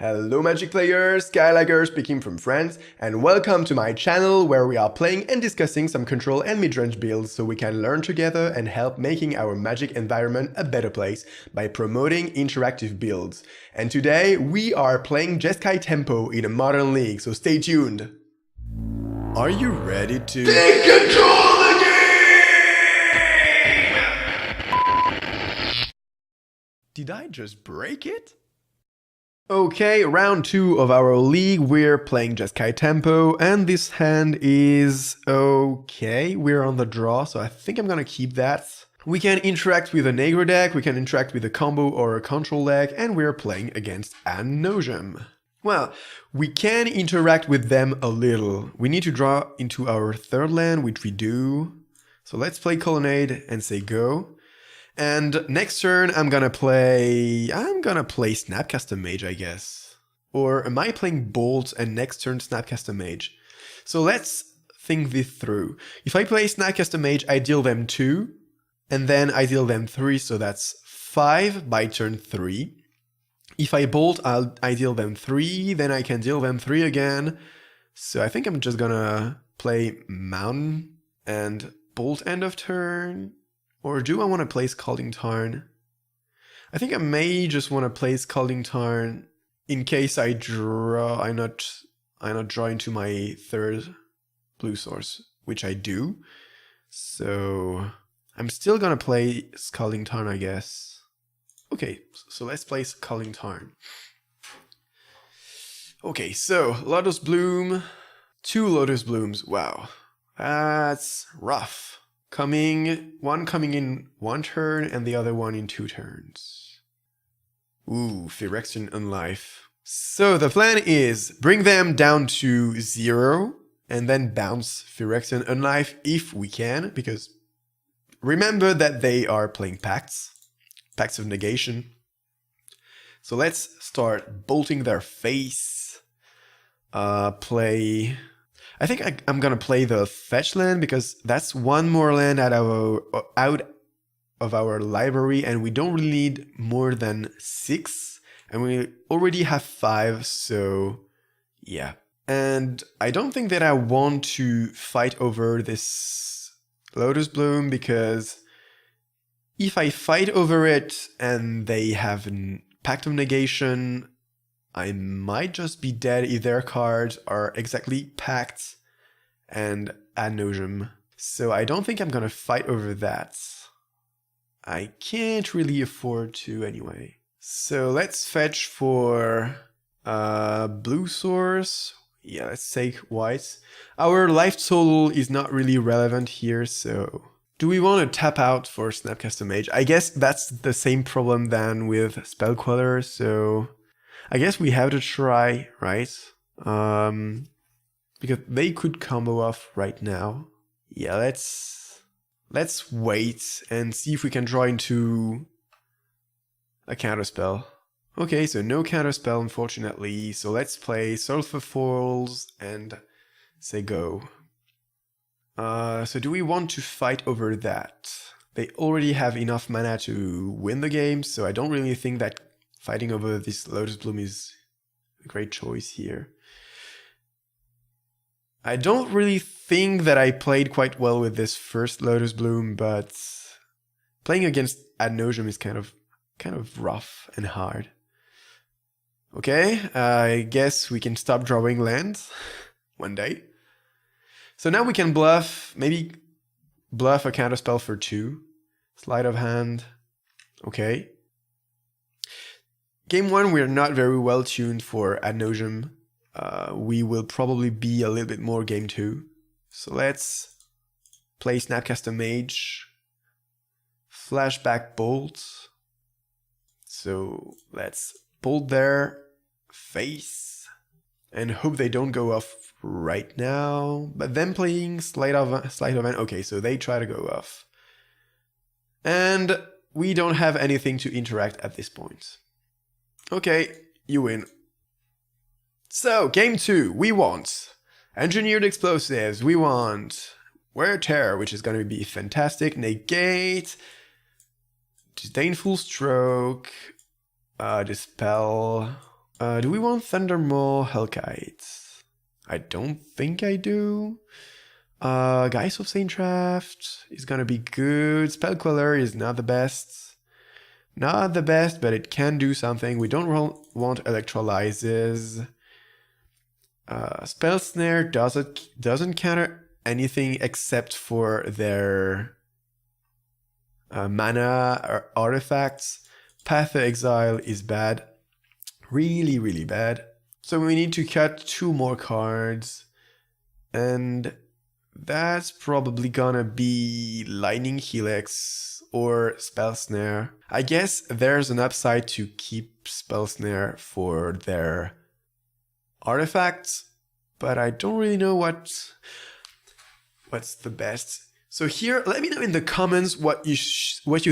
Hello Magic players, SkyLagger speaking from France, and welcome to my channel where we are playing and discussing some control and mid-range builds so we can learn together and help making our Magic environment a better place by promoting interactive builds. And today we are playing Jeskai Tempo in a modern league, so stay tuned! Are you ready to take control of the game? Did I just break it? Okay, round 2 of our league, we're playing Jeskai Tempo, and this hand is okay. We're on the draw, so I think I'm gonna keep that. We can interact with an aggro deck, we can interact with a combo or a control deck, and we're playing against Nauseam. Well, we can interact with them a little. We need to draw into our third land, which we do. So let's play Colonnade and say go. And next turn, I'm gonna play Snapcaster Mage, I guess. Or am I playing Bolt and next turn Snapcaster Mage? So let's think this through. If I play Snapcaster Mage, I deal them 2, and then I deal them 3, so that's 5 by turn 3. If I Bolt, I deal them 3, then I can deal them 3 again. So I think I'm just gonna play Mountain and Bolt end of turn. Or do I want to play Scalding Tarn? I think I may just want to play Scalding Tarn in case I draw. I not draw into my third blue source, which I do. So I'm still gonna play Scalding Tarn, I guess. Okay, so let's play Scalding Tarn. Okay, so Lotus Bloom, 2 Lotus Blooms. Wow, that's rough. One coming in 1 turn and the other one in 2 turns. Ooh, Phyrexian Unlife. So the plan is bring them down to 0 and then bounce Phyrexian Unlife if we can, because remember that they are playing Pacts of Negation. So let's start bolting their face. I think I'm gonna play the fetch land because that's 1 more land out of our library, and we don't really need more than 6, and we already have 5, so yeah. And I don't think that I want to fight over this Lotus Bloom, because if I fight over it and they have a Pact of Negation, I might just be dead if their cards are exactly Pact and Nauseam. So I don't think I'm gonna fight over that. I can't really afford to anyway. So let's fetch for blue source. Yeah, let's take white. Our life total is not really relevant here, so do we want to tap out for Snapcaster Mage? I guess that's the same problem than with Spellqueller, so I guess we have to try, right? Because they could combo off right now. Yeah, let's wait and see if we can draw into a counterspell. Okay, so no counterspell, unfortunately. So let's play Sulphur Falls and say go. So do we want to fight over that? They already have enough mana to win the game, so I don't really think that fighting over this Lotus Bloom is a great choice here. I don't really think that I played quite well with this first Lotus Bloom, but playing against Nauseam is kind of rough and hard. Okay, I guess we can stop drawing lands one day. So now we can bluff, maybe bluff a counterspell for 2. Sleight of hand. Okay. Game 1, we're not very well tuned for Nauseam. We will probably be a little bit more game 2. So let's play Snapcaster Mage. Flashback Bolt. So let's bolt their face and hope they don't go off right now. But then playing Sleight of Hand. Okay, so they try to go off. And we don't have anything to interact at this point. Okay, you win. So, game 2, we want Engineered Explosives, we want Wear Terror, which is going to be fantastic, Negate, Disdainful Stroke, Dispel, Do we want Thundermaw, Hellkite? I don't think I do. Geist of Saint Draft is gonna be good. Spell Queller is not the best. Not the best, but it can do something. We don't want Electrolyzes. Spell Snare doesn't counter anything except for their mana or artifacts. Path to Exile is bad. Really, really bad. So we need to cut 2 more cards. And that's probably gonna be Lightning Helix or Spell Snare. I guess there's an upside to keep Spell Snare for their artifacts, but I don't really know what's the best. So here, let me know in the comments what you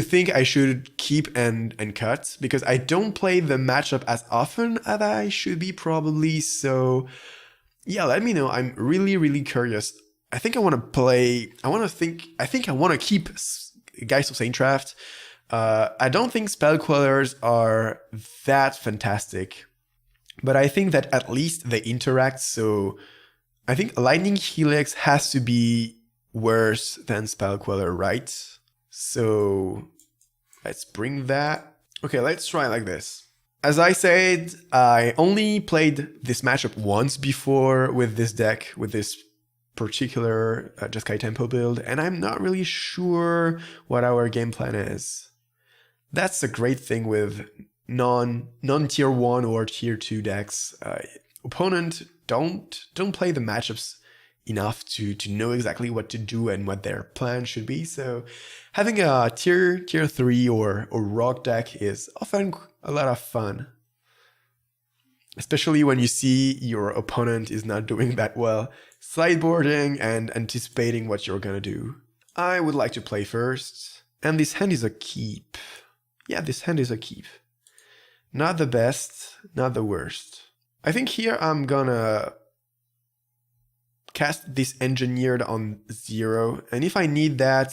think I should keep and cut, because I don't play the matchup as often as I should be probably. So yeah, let me know. I'm really, really curious. I think I want to play. I think I want to keep Geist of Saint Draft. I don't think Spell Quellers are that fantastic, but I think that at least they interact. So I think Lightning Helix has to be worse than Spell Queller, right? So let's bring that. Okay, let's try like this. As I said, I only played this matchup once before with this deck, with this particular Jeskai Tempo build, and I'm not really sure what our game plan is. That's the great thing with non-tier 1 or tier 2 decks. Opponent don't play the matchups enough to know exactly what to do and what their plan should be. So having a tier 3 or rock deck is often a lot of fun, especially when you see your opponent is not doing that well, sideboarding and anticipating what you're gonna do. I would like to play first, and this hand is a keep. Yeah, this hand is a keep. Not the best, not the worst. I think here I'm gonna cast this Engineered on 0, and if I need that,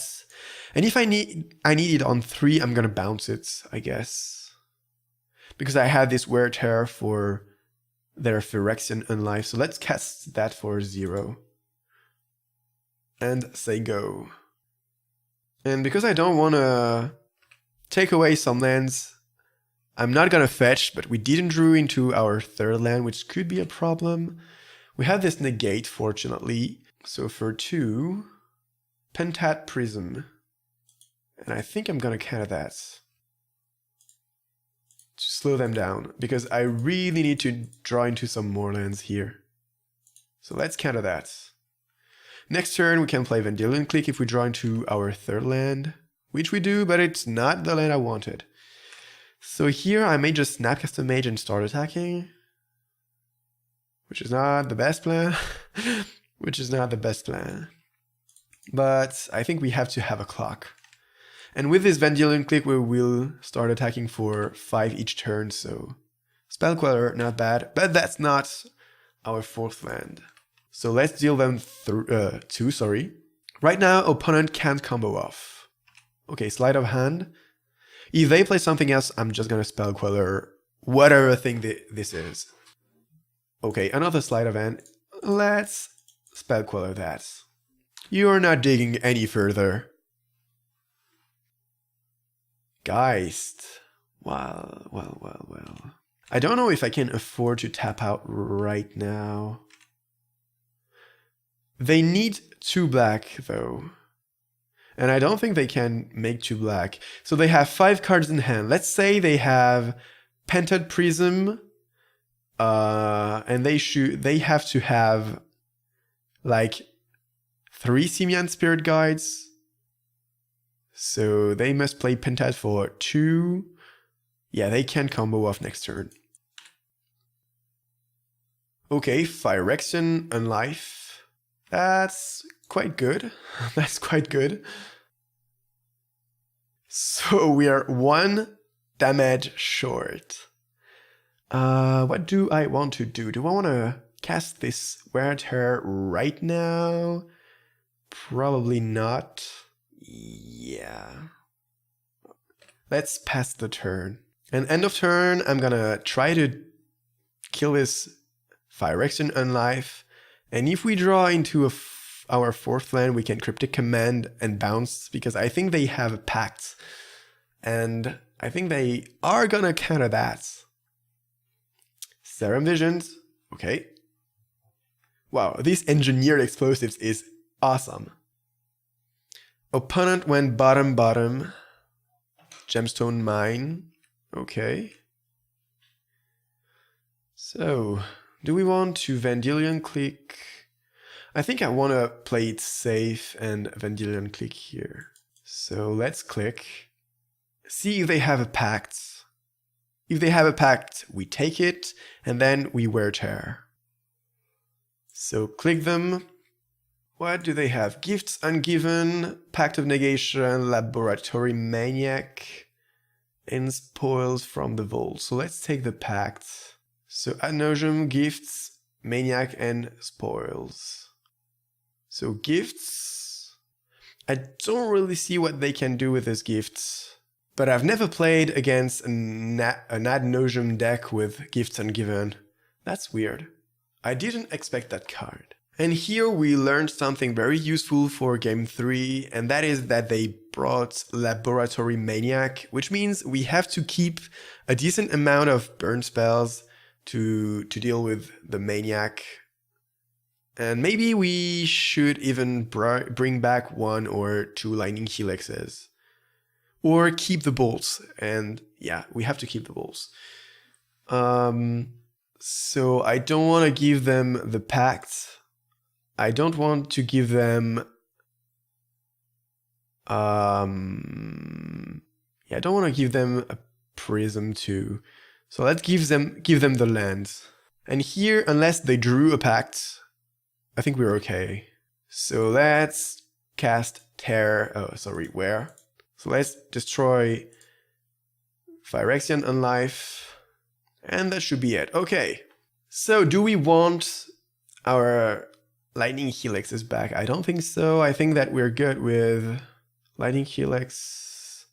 and if I need it on 3, I'm gonna bounce it, I guess. Because I had this Wear Tear for their Phyrexian Unlife, so let's cast that for 0. And say go. And because I don't wanna take away some lands, I'm not gonna fetch, but we didn't draw into our 3rd land, which could be a problem. We have this negate, fortunately. So for 2, Pentat Prism. And I think I'm gonna counter that to slow them down, because I really need to draw into some more lands here. So let's counter that. Next turn we can play Vendilion Clique if we draw into our 3rd land, which we do, but it's not the land I wanted. So here I may just Snapcaster Mage and start attacking, which is not the best plan. But I think we have to have a clock. And with this Vendilion Clique, we will start attacking for 5 each turn, so Spell Queller, not bad, but that's not our 4th land. So let's deal them 2, sorry. Right now, opponent can't combo off. Okay, sleight of hand. If they play something else, I'm just gonna Spell Queller whatever thing this is. Okay, another sleight of hand. Let's Spell Queller that. You're not digging any further. Geist. Well. I don't know if I can afford to tap out right now. They need 2 black, though. And I don't think they can make 2 black. So they have 5 cards in hand. Let's say they have Pentat Prism, and they have to have like 3 Simian Spirit Guides. So they must play Pentat for 2. Yeah, they can combo off next turn. Okay, Phyrexian Unlife. That's quite good. That's quite good. So we are 1 damage short. What do I want to do? Do I want to cast this Wear Tear right now? Probably not. Yeah. Let's pass the turn. And end of turn, I'm gonna try to kill this Phyrexian Unlife. And if we draw into our 4th land, we can Cryptic Command and bounce, because I think they have a pact. And I think they are gonna counter that. Serum Visions, okay. Wow, this engineered explosives is awesome. Opponent went bottom. Gemstone Mine, okay. So, do we want to Vendilion Click? I think I want to play it safe and Vendilion Click here. So let's click. See if they have a pact. If they have a pact, we take it, and then we Wear Tear. So click them. What do they have? Gifts Ungiven, Pact of Negation, Laboratory Maniac, and Spoils from the Vault. So let's take the pact. So ad nauseam, Gifts, Maniac, and Spoils. So gifts. I don't really see what they can do with these gifts. But I've never played against an ad nauseam deck with Gifts Ungiven. That's weird. I didn't expect that card. And here we learned something very useful for game 3, and that is that they brought Laboratory Maniac, which means we have to keep a decent amount of burn spells to deal with the Maniac. And maybe we should even bring back 1 or 2 Lightning Helixes. Or keep the bolts, and yeah, we have to keep the bolts. So I don't want to give them the pact. I don't want to give them I don't want to give them a prism too. So let's give them the lands. And here, unless they drew a pact, I think we're okay. So let's cast Wear. So let's destroy Phyrexian Unlife. And that should be it. Okay. So do we want our Lightning Helix back? I don't think so. I think that we're good with Lightning Helix.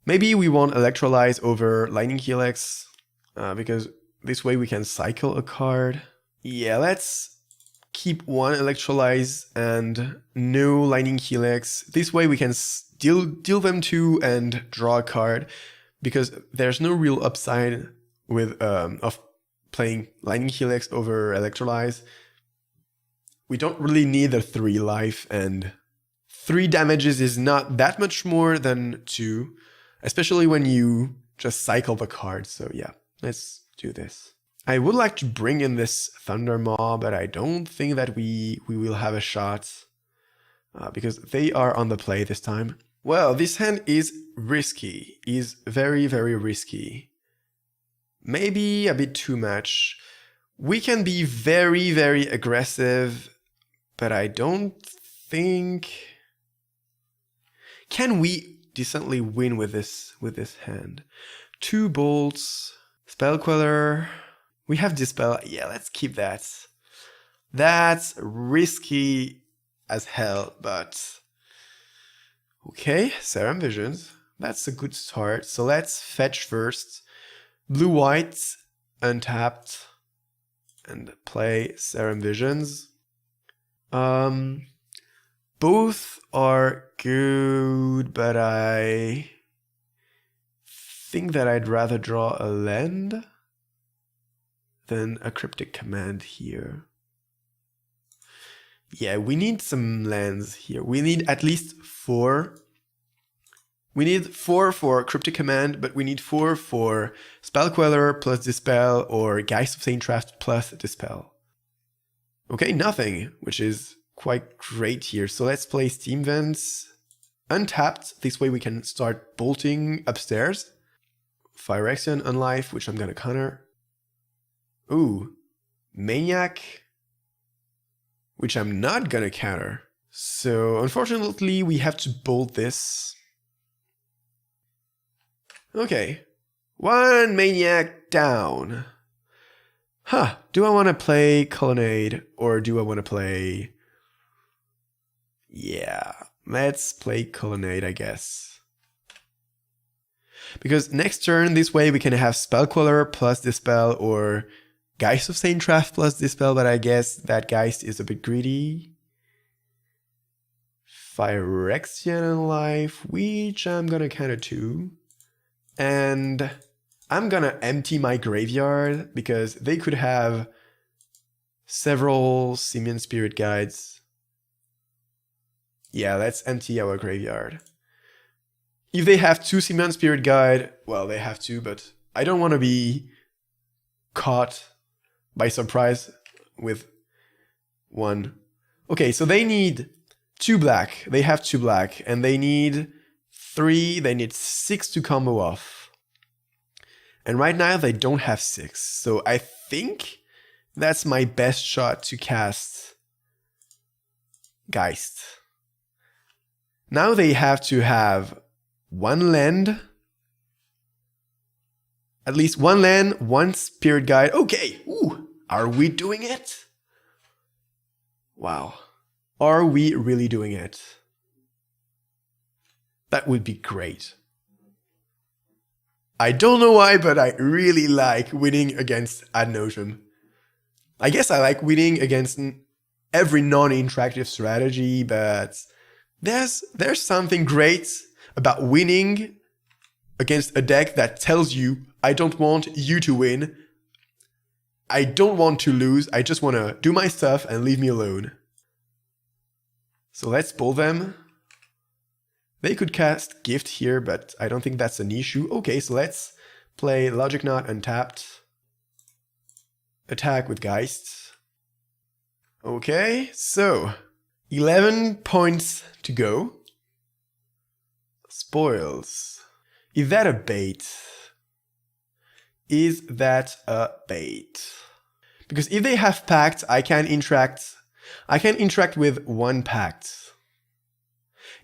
Maybe we want Electrolyze over Lightning Helix, because this way we can cycle a card. Yeah, let's keep 1 Electrolyze and no Lightning Helix. This way we can deal them 2 and draw a card, because there's no real upside with of playing Lightning Helix over Electrolyze. We don't really need a 3 life, and 3 damages is not that much more than 2, especially when you just cycle the card. So yeah, let's do this. I would like to bring in this Thunder Maw, but I don't think that we will have a shot, because they are on the play this time. Well, this hand is risky, is very, very risky. Maybe a bit too much. We can be very, very aggressive, but I don't think... Can we decently win with this hand? 2 bolts, Spell Queller. We have Dispel. Yeah, let's keep that. That's risky as hell, but... Okay, Serum Visions. That's a good start. So let's fetch first. Blue-white, untapped, and play Serum Visions. Both are good, but I think that I'd rather draw a land than a Cryptic Command here. Yeah, we need some lands here. We need at least 4. We need 4 for Cryptic Command, but we need 4 for Spell Queller plus Dispel or Geist of Saintcraft plus Dispel. Okay, nothing, which is quite great here. So let's play Steam Vents. Untapped, this way we can start bolting upstairs. Phyrexian Unlife, which I'm gonna counter. Ooh, Maniac, which I'm not gonna counter. So unfortunately we have to bolt this. Okay, 1 Maniac down. Huh, do I want to play Colonnade or do I want to play... Yeah, let's play Colonnade, I guess. Because next turn, this way we can have Spell Queller plus Dispel or Geist of Sainttrath plus Dispel, but I guess that Geist is a bit greedy. Phyrexian Life, which I'm gonna counter too. And I'm gonna empty my graveyard because they could have several Simian Spirit Guides. Yeah, let's empty our graveyard. If they have 2 Simian Spirit Guide, well, they have to, but I don't want to be caught by surprise with 1. Okay, so they need 2 black. They have 2 black, and they need 3, they need 6 to combo off. And right now they don't have 6, so I think that's my best shot to cast Geist. Now they have to have 1 land, at least 1 land, 1 Spirit Guide. Okay, ooh, are we doing it? Wow, are we really doing it? That would be great. I don't know why, but I really like winning against Ad Nauseam. I guess I like winning against every non-interactive strategy, but there's something great about winning against a deck that tells you, I don't want you to win. I don't want to lose. I just want to do my stuff and leave me alone. So let's pull them. They could cast Gift here, but I don't think that's an issue. Okay, so let's play Logic Knot untapped. Attack with Geist. Okay, so 11 points to go. Spoils. Is that a bait? Is that a bait? Because if they have Pact, I can interact with 1 Pact.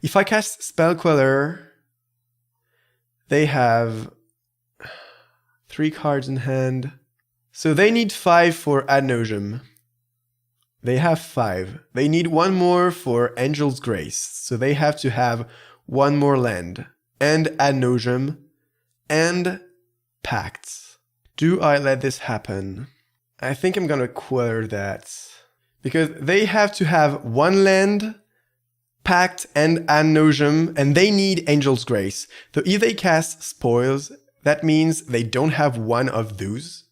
If I cast Spell Queller, they have 3 cards in hand. So they need 5 for Ad Nauseam. They have 5. They need 1 more for Angel's Grace. So they have to have 1 more land. And Ad Nauseam. And Pact. Do I let this happen? I think I'm gonna Queller that. Because they have to have 1 land, Pact, and Ad Nauseam, and they need Angel's Grace. So if they cast Spoils, that means they don't have 1 of those.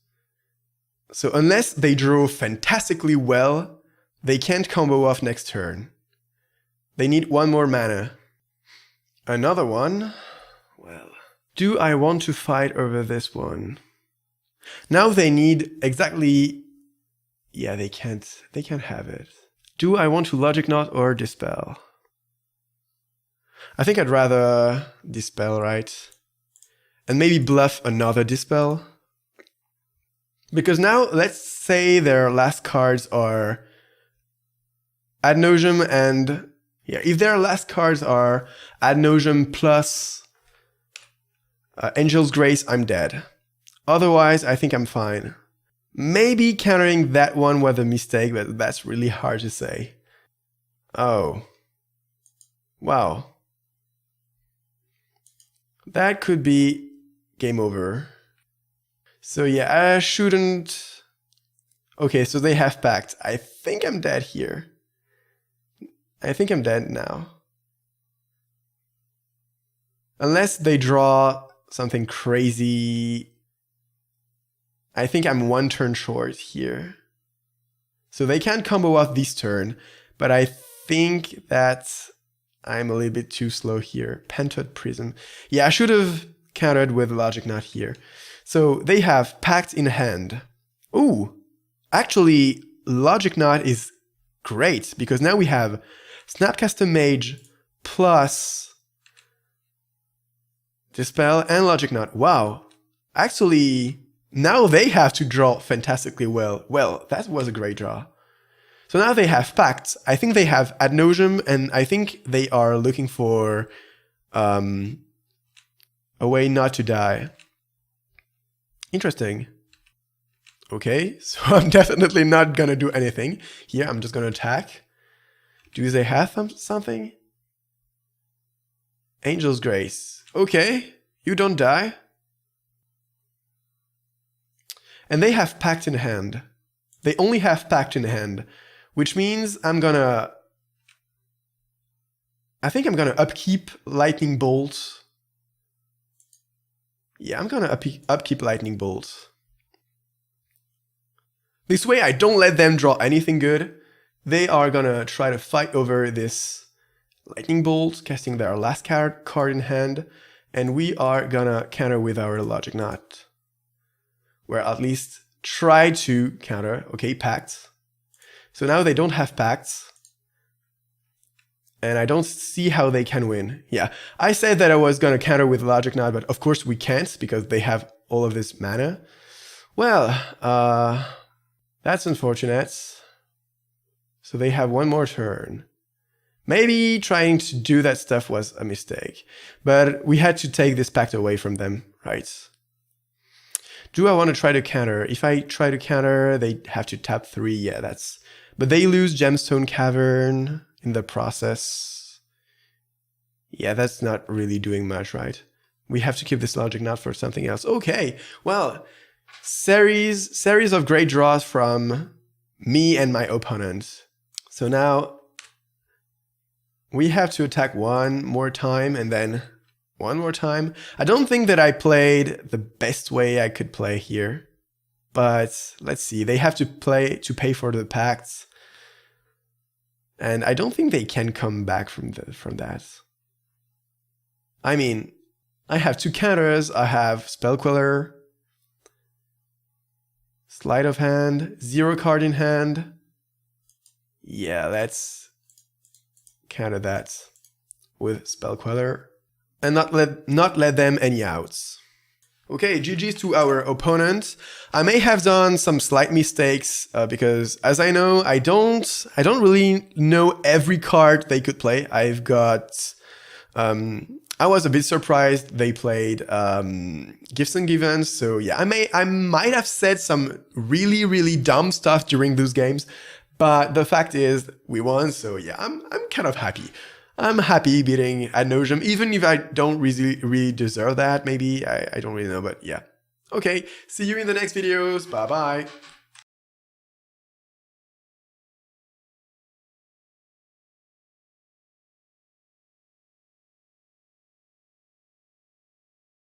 So unless they draw fantastically well, they can't combo off next turn. They need 1 more mana. Another one? Well, do I want to fight over this one? Now they need exactly... Yeah, they can't have it. Do I want to Logic Knot or Dispel? I think I'd rather Dispel, right? And maybe bluff another Dispel. Because now, let's say their last cards are Ad Nauseam and... Yeah, if their last cards are Ad Nauseam plus Angel's Grace, I'm dead. Otherwise, I think I'm fine. Maybe countering that one was a mistake, but that's really hard to say. Oh. Wow. That could be game over. So yeah, I shouldn't... Okay, so they have Pact. I think I'm dead here. I think I'm dead now. Unless they draw something crazy... I think I'm 1 turn short here. So they can't combo off this turn, but I think that I'm a little bit too slow here. Pentoid Prism. Yeah, I should have countered with Logic Knot here. So they have Pact in hand. Ooh, actually, Logic Knot is great, because now we have Snapcaster Mage plus Dispel and Logic Knot. Wow, actually... Now they have to draw fantastically well. Well, that was a great draw. So now they have Pact. I think they have Ad Nauseam, and I think they are looking for a way not to die. Interesting. Okay, so I'm definitely not gonna do anything. Here, I'm just gonna attack. Do they have something? Angel's Grace. Okay. You don't die. And they have Pact in hand. They only have Pact in hand, which means I think I'm gonna upkeep Lightning Bolt. Yeah, I'm gonna upkeep Lightning Bolt. This way I don't let them draw anything good. They are gonna try to fight over this Lightning Bolt, casting their last card in hand, and we are gonna counter with our Logic Knot. Or at least try to counter. Okay, Pact. So now they don't have Pacts. And I don't see how they can win. Yeah, I said that I was gonna counter with Logic Knot, but of course we can't because they have all of this mana. Well, that's unfortunate. So they have one more turn. Maybe trying to do that stuff was a mistake, but we had to take this Pact away from them, right? Do I want to try to counter? If I try to counter, they have to tap 3. Yeah, that's... But they lose Gemstone Cavern in the process. Yeah, that's not really doing much, right? We have to keep this Logic Knot for something else. Okay, well, series of great draws from me and my opponent. So now we have to attack one more time and then one more time. I don't think that I played the best way I could play here, but let's see. They have to pay for the pacts, and I don't think they can come back from that. I mean, I have 2 counters. I have Spell Queller, Sleight of Hand, 0 card in hand. Yeah, let's counter that with Spell Queller and not let them any outs. Okay, GG's to our opponent. I may have done some slight mistakes because, as I know, I don't really know every card they could play. I've got I was a bit surprised they played Gifts and Givens, so yeah, I might have said some really dumb stuff during those games, but the fact is we won, so yeah, I'm kind of happy. I'm happy beating Ad Nauseam, even if I don't really deserve that, maybe, I don't really know, but yeah. Okay, see you in the next videos, bye bye!